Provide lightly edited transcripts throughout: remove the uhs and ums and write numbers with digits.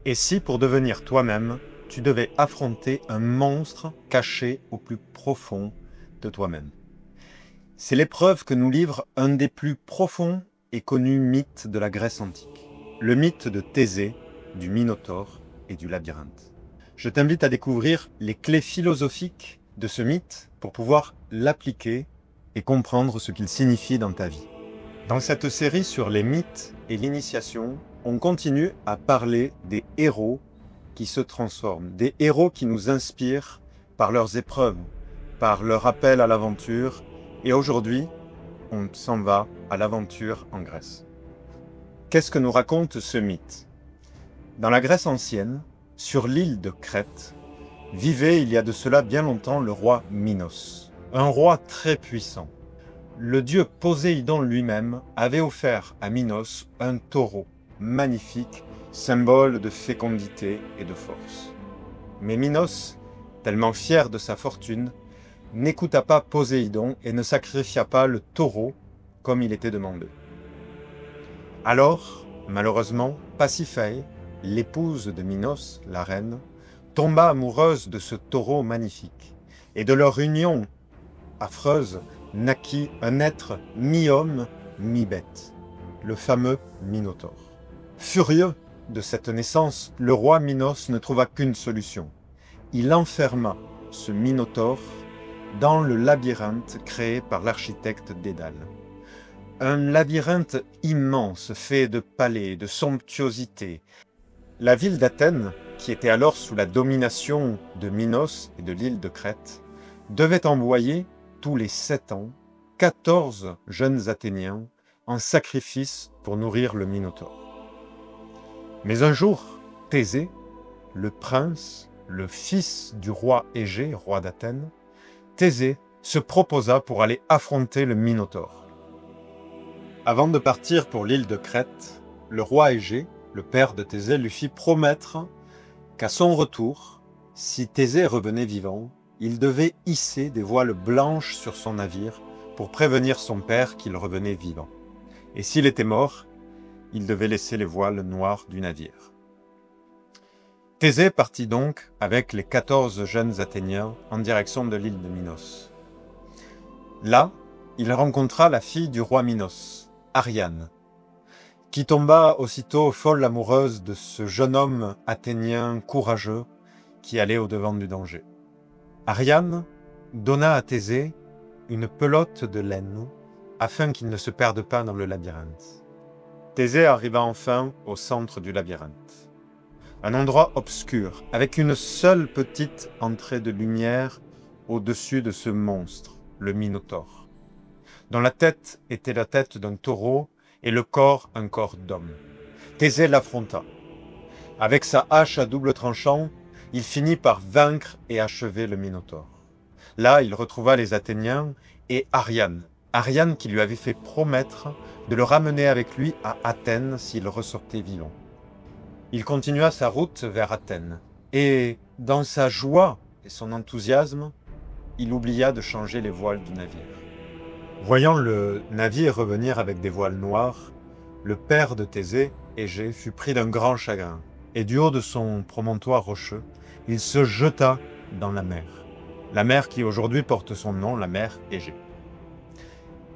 Et si, pour devenir toi-même, tu devais affronter un monstre caché au plus profond de toi-même? C'est l'épreuve que nous livre un des plus profonds et connus mythes de la Grèce antique, le mythe de Thésée, du Minotaure et du labyrinthe. Je t'invite à découvrir les clés philosophiques de ce mythe pour pouvoir l'appliquer et comprendre ce qu'il signifie dans ta vie. Dans cette série sur les mythes et l'initiation, on continue à parler des héros qui se transforment, des héros qui nous inspirent par leurs épreuves, par leur appel à l'aventure. Et aujourd'hui, on s'en va à l'aventure en Grèce. Qu'est-ce que nous raconte ce mythe? Dans la Grèce ancienne, sur l'île de Crète, vivait il y a de cela bien longtemps le roi Minos, un roi très puissant. Le dieu Poséidon lui-même avait offert à Minos un taureau magnifique, symbole de fécondité et de force. Mais Minos, tellement fier de sa fortune, n'écouta pas Poséidon et ne sacrifia pas le taureau comme il était demandé. Alors, malheureusement, Pasiphaë, l'épouse de Minos, la reine, tomba amoureuse de ce taureau magnifique, et de leur union affreuse naquit un être mi-homme, mi-bête, le fameux Minotaure. Furieux de cette naissance, le roi Minos ne trouva qu'une solution. Il enferma ce Minotaure dans le labyrinthe créé par l'architecte Dédale. Un labyrinthe immense, fait de palais, de somptuosité. La ville d'Athènes, qui était alors sous la domination de Minos et de l'île de Crète, devait envoyer tous les 7 ans 14 jeunes Athéniens en sacrifice pour nourrir le Minotaure. Mais un jour, Thésée, le prince, le fils du roi Égée, roi d'Athènes, Thésée se proposa pour aller affronter le Minotaure. Avant de partir pour l'île de Crète, le roi Égée, le père de Thésée, lui fit promettre qu'à son retour, si Thésée revenait vivant, il devait hisser des voiles blanches sur son navire pour prévenir son père qu'il revenait vivant. Et s'il était mort, il devait laisser les voiles noires du navire. Thésée partit donc avec les 14 jeunes Athéniens en direction de l'île de Minos. Là, il rencontra la fille du roi Minos, Ariane, qui tomba aussitôt folle amoureuse de ce jeune homme athénien courageux qui allait au-devant du danger. Ariane donna à Thésée une pelote de laine afin qu'il ne se perde pas dans le labyrinthe. Thésée arriva enfin au centre du labyrinthe. Un endroit obscur, avec une seule petite entrée de lumière au-dessus de ce monstre, le Minotaure, dont la tête était la tête d'un taureau et le corps un corps d'homme. Thésée l'affronta. Avec sa hache à double tranchant, il finit par vaincre et achever le Minotaure. Là, il retrouva les Athéniens et Ariane qui lui avait fait promettre de le ramener avec lui à Athènes s'il ressortait vivant. Il continua sa route vers Athènes, et dans sa joie et son enthousiasme, il oublia de changer les voiles du navire. Voyant le navire revenir avec des voiles noires, le père de Thésée, Égée, fut pris d'un grand chagrin, et du haut de son promontoire rocheux, il se jeta dans la mer qui aujourd'hui porte son nom, la mer Égée.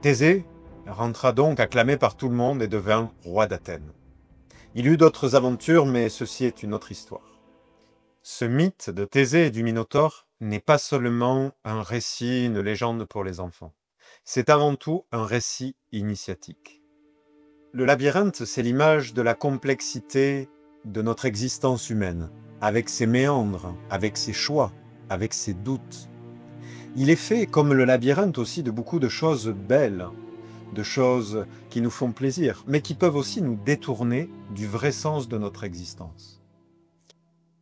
Thésée rentra donc acclamé par tout le monde et devint roi d'Athènes. Il eut d'autres aventures, mais ceci est une autre histoire. Ce mythe de Thésée et du Minotaure n'est pas seulement un récit, une légende pour les enfants. C'est avant tout un récit initiatique. Le labyrinthe, c'est l'image de la complexité de notre existence humaine, avec ses méandres, avec ses choix, avec ses doutes. Il est fait, comme le labyrinthe aussi, de beaucoup de choses belles, de choses qui nous font plaisir, mais qui peuvent aussi nous détourner du vrai sens de notre existence.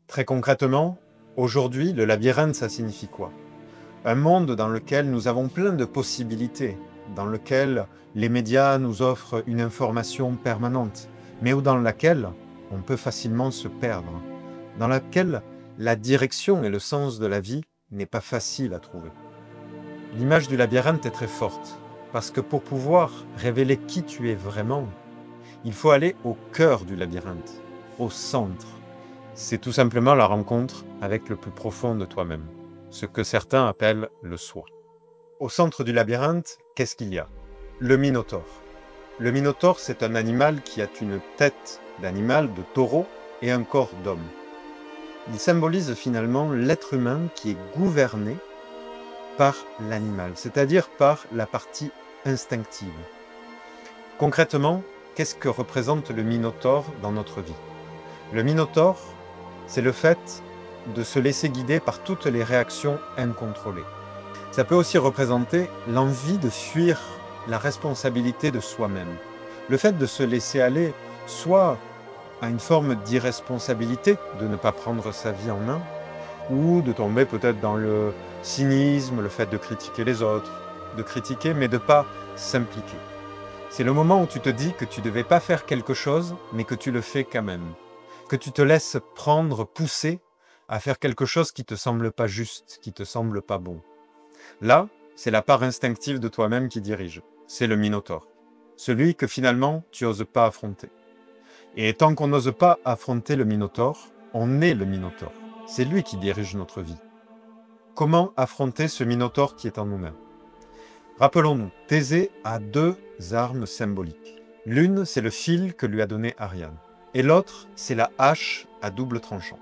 Très concrètement, aujourd'hui, le labyrinthe, ça signifie quoi? Un monde dans lequel nous avons plein de possibilités, dans lequel les médias nous offrent une information permanente, mais dans laquelle on peut facilement se perdre, dans laquelle la direction et le sens de la vie n'est pas facile à trouver. L'image du labyrinthe est très forte, parce que pour pouvoir révéler qui tu es vraiment, il faut aller au cœur du labyrinthe, au centre. c'est tout simplement la rencontre avec le plus profond de toi-même, ce que certains appellent le soi. Au centre du labyrinthe, qu'est-ce qu'il y a? Le Minotaure. Le Minotaure, c'est un animal qui a une tête d'animal, de taureau, et un corps d'homme. Il symbolise finalement l'être humain qui est gouverné par l'animal, c'est-à-dire par la partie instinctive. Concrètement, qu'est-ce que représente le Minotaure dans notre vie? Le Minotaure, c'est le fait de se laisser guider par toutes les réactions incontrôlées. Ça peut aussi représenter l'envie de fuir la responsabilité de soi-même. Le fait de se laisser aller soit à une forme d'irresponsabilité, de ne pas prendre sa vie en main, ou de tomber peut-être dans le cynisme, le fait de critiquer les autres, de critiquer mais de ne pas s'impliquer. C'est le moment où tu te dis que tu ne devais pas faire quelque chose, mais que tu le fais quand même. Que tu te laisses prendre, pousser à faire quelque chose qui ne te semble pas juste, qui ne te semble pas bon. Là, c'est la part instinctive de toi-même qui dirige. C'est le Minotaure. Celui que finalement, tu n'oses pas affronter. Et tant qu'on n'ose pas affronter le Minotaure, on est le Minotaure. C'est lui qui dirige notre vie. Comment affronter ce Minotaure qui est en nous-mêmes? Rappelons-nous, Thésée a deux armes symboliques. L'une, c'est le fil que lui a donné Ariane. Et l'autre, c'est la hache à double tranchant.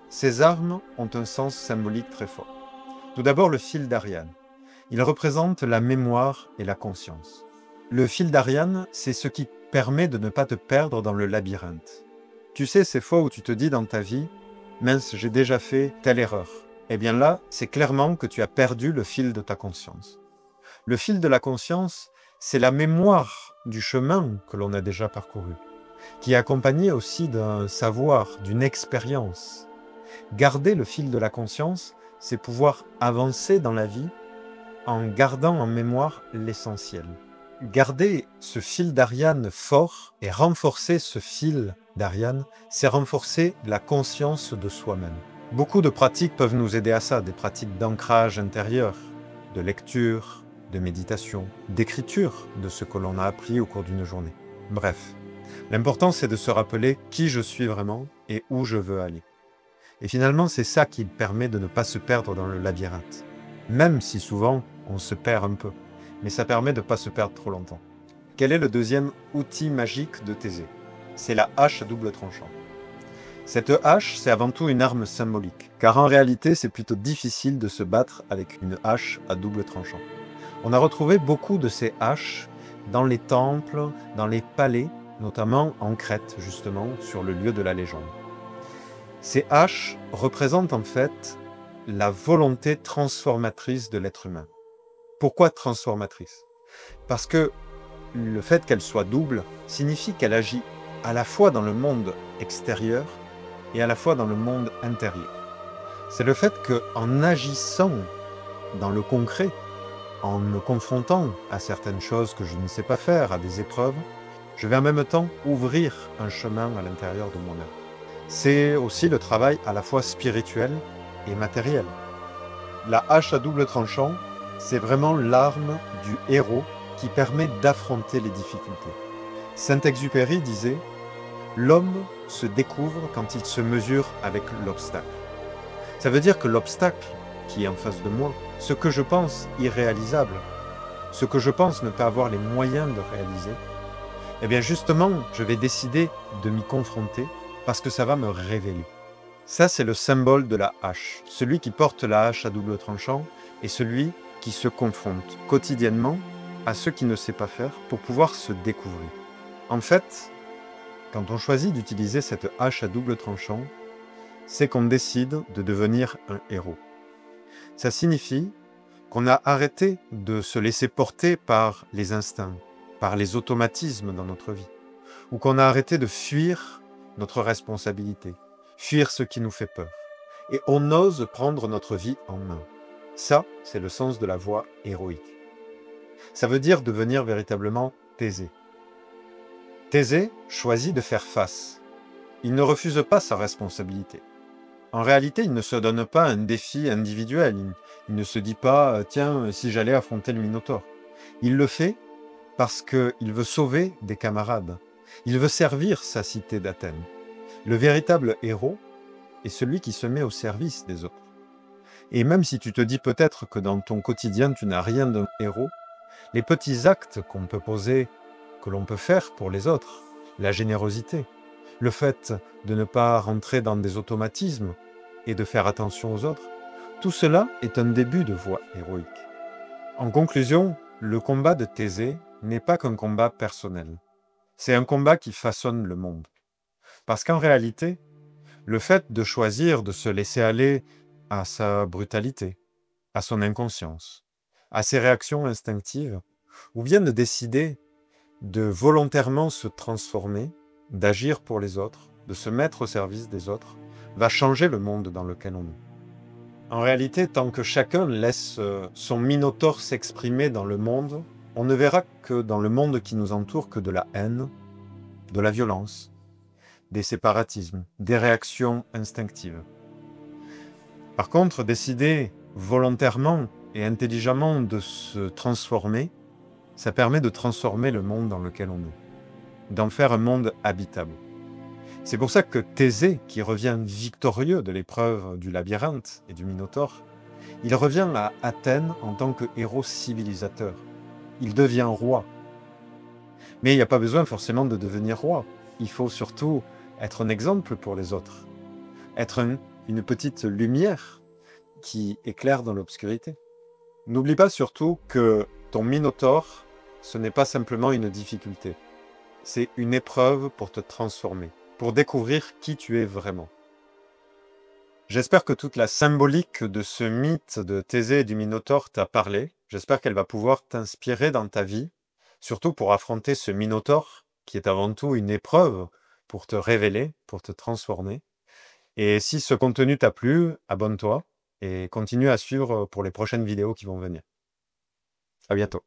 Ces armes ont un sens symbolique très fort. Tout d'abord, le fil d'Ariane. Il représente la mémoire et la conscience. Le fil d'Ariane, c'est ce qui permet de ne pas te perdre dans le labyrinthe. Tu sais, ces fois où tu te dis dans ta vie « Mince, j'ai déjà fait telle erreur ». Eh bien là, c'est clairement que tu as perdu le fil de ta conscience. Le fil de la conscience, c'est la mémoire du chemin que l'on a déjà parcouru, qui est accompagné aussi d'un savoir, d'une expérience. Garder le fil de la conscience, c'est pouvoir avancer dans la vie en gardant en mémoire l'essentiel. Garder ce fil d'Ariane fort et renforcer ce fil d'Ariane, c'est renforcer la conscience de soi-même. Beaucoup de pratiques peuvent nous aider à ça, des pratiques d'ancrage intérieur, de lecture, de méditation, d'écriture de ce que l'on a appris au cours d'une journée. Bref, l'important c'est de se rappeler qui je suis vraiment et où je veux aller. Et finalement, c'est ça qui permet de ne pas se perdre dans le labyrinthe. Même si souvent, on se perd un peu. Mais ça permet de ne pas se perdre trop longtemps. Quel est le deuxième outil magique de Thésée? C'est la hache à double tranchant. Cette hache, c'est avant tout une arme symbolique, car en réalité, c'est plutôt difficile de se battre avec une hache à double tranchant. On a retrouvé beaucoup de ces haches dans les temples, dans les palais, notamment en Crète, justement, sur le lieu de la légende. Ces haches représentent en fait la volonté transformatrice de l'être humain. Pourquoi transformatrice? Parce que le fait qu'elle soit double signifie qu'elle agit à la fois dans le monde extérieur et à la fois dans le monde intérieur. C'est le fait qu'en agissant dans le concret, en me confrontant à certaines choses que je ne sais pas faire, à des épreuves, je vais en même temps ouvrir un chemin à l'intérieur de moi-même. C'est aussi le travail à la fois spirituel et matériel. La hache à double tranchant, c'est vraiment l'arme du héros qui permet d'affronter les difficultés. Saint-Exupéry disait « L'homme se découvre quand il se mesure avec l'obstacle ». Ça veut dire que l'obstacle qui est en face de moi, ce que je pense irréalisable, ce que je pense ne pas avoir les moyens de réaliser, eh bien justement, je vais décider de m'y confronter parce que ça va me révéler. Ça, c'est le symbole de la hache. Celui qui porte la hache à double tranchant est celui qui se confronte quotidiennement à ce qu'il ne sait pas faire pour pouvoir se découvrir. En fait, quand on choisit d'utiliser cette hache à double tranchant, c'est qu'on décide de devenir un héros. Ça signifie qu'on a arrêté de se laisser porter par les instincts, par les automatismes dans notre vie, ou qu'on a arrêté de fuir notre responsabilité, fuir ce qui nous fait peur. Et on ose prendre notre vie en main. Ça, c'est le sens de la voie héroïque. Ça veut dire devenir véritablement Thésée. Thésée choisit de faire face. Il ne refuse pas sa responsabilité. En réalité, il ne se donne pas un défi individuel. Il ne se dit pas « Tiens, si j'allais affronter le Minotaure ». Il le fait parce qu'il veut sauver des camarades. Il veut servir sa cité d'Athènes. Le véritable héros, est celui qui se met au service des autres. Et même si tu te dis peut-être que dans ton quotidien tu n'as rien d'un héros, les petits actes qu'on peut poser, que l'on peut faire pour les autres, la générosité, le fait de ne pas rentrer dans des automatismes et de faire attention aux autres, tout cela est un début de voie héroïque. En conclusion, le combat de Thésée n'est pas qu'un combat personnel. C'est un combat qui façonne le monde. Parce qu'en réalité, le fait de choisir de se laisser aller à sa brutalité, à son inconscience, à ses réactions instinctives, ou bien de décider de volontairement se transformer, d'agir pour les autres, de se mettre au service des autres, va changer le monde dans lequel on est. En réalité, tant que chacun laisse son minotaure s'exprimer dans le monde, on ne verra que dans le monde qui nous entoure que de la haine, de la violence, des séparatismes, des réactions instinctives. Par contre, décider volontairement et intelligemment de se transformer, ça permet de transformer le monde dans lequel on est, d'en faire un monde habitable. C'est pour ça que Thésée, qui revient victorieux de l'épreuve du labyrinthe et du Minotaure, il revient à Athènes en tant que héros civilisateur. Il devient roi. Mais il n'y a pas besoin forcément de devenir roi. Il faut surtout être un exemple pour les autres. Être une petite lumière qui éclaire dans l'obscurité. N'oublie pas surtout que ton Minotaure, ce n'est pas simplement une difficulté. C'est une épreuve pour te transformer, pour découvrir qui tu es vraiment. J'espère que toute la symbolique de ce mythe de Thésée et du Minotaure t'a parlé. J'espère qu'elle va pouvoir t'inspirer dans ta vie, surtout pour affronter ce Minotaure, qui est avant tout une épreuve pour te révéler, pour te transformer. Et si ce contenu t'a plu, abonne-toi et continue à suivre pour les prochaines vidéos qui vont venir. À bientôt.